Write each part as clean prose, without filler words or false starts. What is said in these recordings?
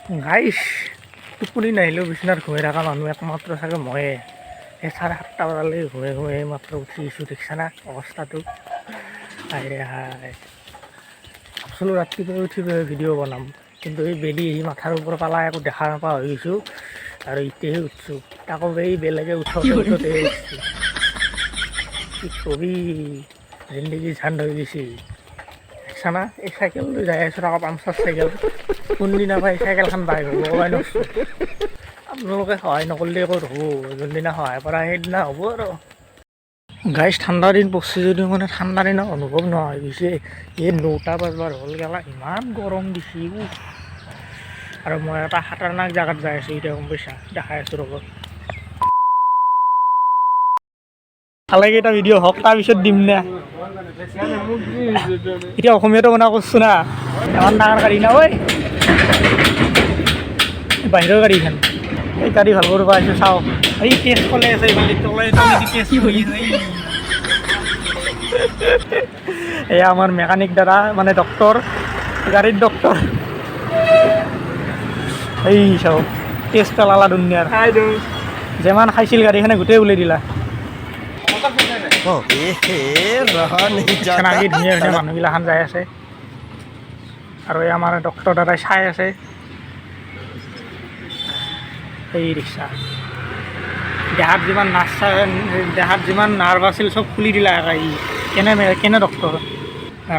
গাইছ টোপনি নাহিলেও বিচনাত ঘূৰি থকা মানুহ একমাত্ৰ চাগে ময়ে এই 7:30 বজালৈ ঘূৰি মাত্ৰ উঠিছোঁ দেখিছা না অৱস্থাটো হাইৰে হাই ভাবছিলোঁ ৰাতিপুৱাই উঠি ভিডিঅ' বনাম কিন্তু এই বেলি আহি মাথাৰ ওপৰত পালা একো দেখা নাপা হৈ গৈছোঁ আৰু এতিয়াহে উঠছোঁ তাকো এই বেলেগে উঠোতে উঠোতে উঠছোঁ কি কবি জিন্দগী ঝাণ্ড হৈ গৈছে দেখিছা না এই চাইকেল লৈ যাই আছোঁ আকৌ পামচাৰ চাইকেল কোনদিনা পাই চাইকেলখন বাই হ'ব ক'বাই নকছোঁ আপোনালোকে সহায় নকৰিলে ক'ত হ'ব যোনদিনা সহায় কৰা সেইদিনা হ'ব আৰু গাইছ ঠাণ্ডা দিন পৰছে যদিও মানে ঠাণ্ডা দিনত অনুভৱ নোহোৱা হৈ গৈছে এই 9টা বাজবাৰ হ'ল গেলা ইমান গৰম দিছে আৰু মই এটা খাতাৰনাক জেগাত যাই আছোঁ এতিয়া গম পাইছা দেখাই আছোঁ ৰ'ব ভালেকেইটা ভিডিঅ' হওক তাৰপিছত দিম নে এতিয়া অসমীয়াটো মনা কৰিছোঁ না ইমান ডাঙৰ গাড়ী না ঐ বাহিৰৰ গাড়ীখন এই গাড়ী ভাল কৰিব আহিছোঁ চাওঁ এই টেষ্ট চলাই আছে ইমান টেষ্ট কৰি আছে এয়া আমাৰ মেকানিক দাদা মানে ডক্টৰ গাড়ীৰ ডক্টৰ এই চাওঁ টেষ্ট পেলালা দুনিয়াৰ যিমান খাইছিল গাড়ীখনে গোটেই উলিয়াই দিলা ধুনীয়া ধুনীয়া মানুহগিলাখান যাই আছে আৰু এই আমাৰ ডক্টৰ দাদাই চাই আছে এই ৰিক্সা দেহাত যিমান নাৰ্ভ আছিল চব খুলি দিলা কেনে ডক্টৰ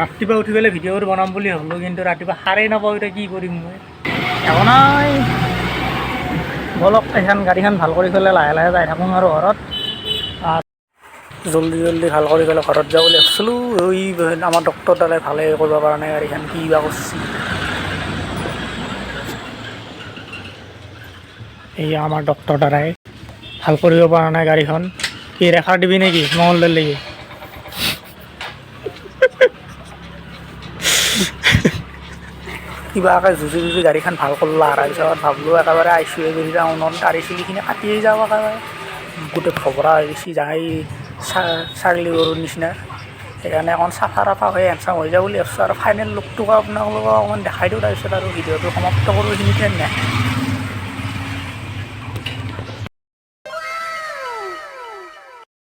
ৰাতিপুৱা উঠি পেলাই ভিডিঅ'টো বনাম বুলি ভাবিলোঁ কিন্তু ৰাতিপুৱা সাৰেই নাপাওঁ এতিয়া কি কৰিম মই একো নাই বলক এইখন গাড়ীখন ভাল কৰি পেলাই লাহে লাহে যাই থাকোঁ আৰু ঘৰত জল্দি ভাল কৰি পেলাই ঘৰত যাওঁ বুলি ভাবিছিলোঁ এই আমাৰ ডক্টৰ দাদাই ভালে কৰিব পৰা নাই গাড়ীখন কি বা কৰিছে এই আমাৰ ডক্টৰ দাদাই ভাল কৰিব পৰা নাই গাড়ীখন কি ৰেখাৰ দিবি নেকি মঙলদৈৰ লাগি কিবাকৈ যুঁজি গাড়ীখন ভাল কৰলা তাৰপিছত ভাবিলোঁ একেবাৰে আইচুৱে গৈ যাওঁ গাড়ী চিলিখিনি কাটিয়ে যাওঁ একেবাৰে গোটেই ভবৰা হৈ গৈছে যাই ছাগলী গৰুৰ নিচিনা সেইকাৰণে অকণ চাফা হৈ হেণ্ডচাম হৈ যাব বুলি ভাবিছোঁ আৰু ফাইনেল লুকটোক আপোনালোকক অকণমান দেখাই দিওঁ তাৰপিছত আৰু ভিডিঅ'টো সমাপ্ত কৰোঁ এইখিনিতে নে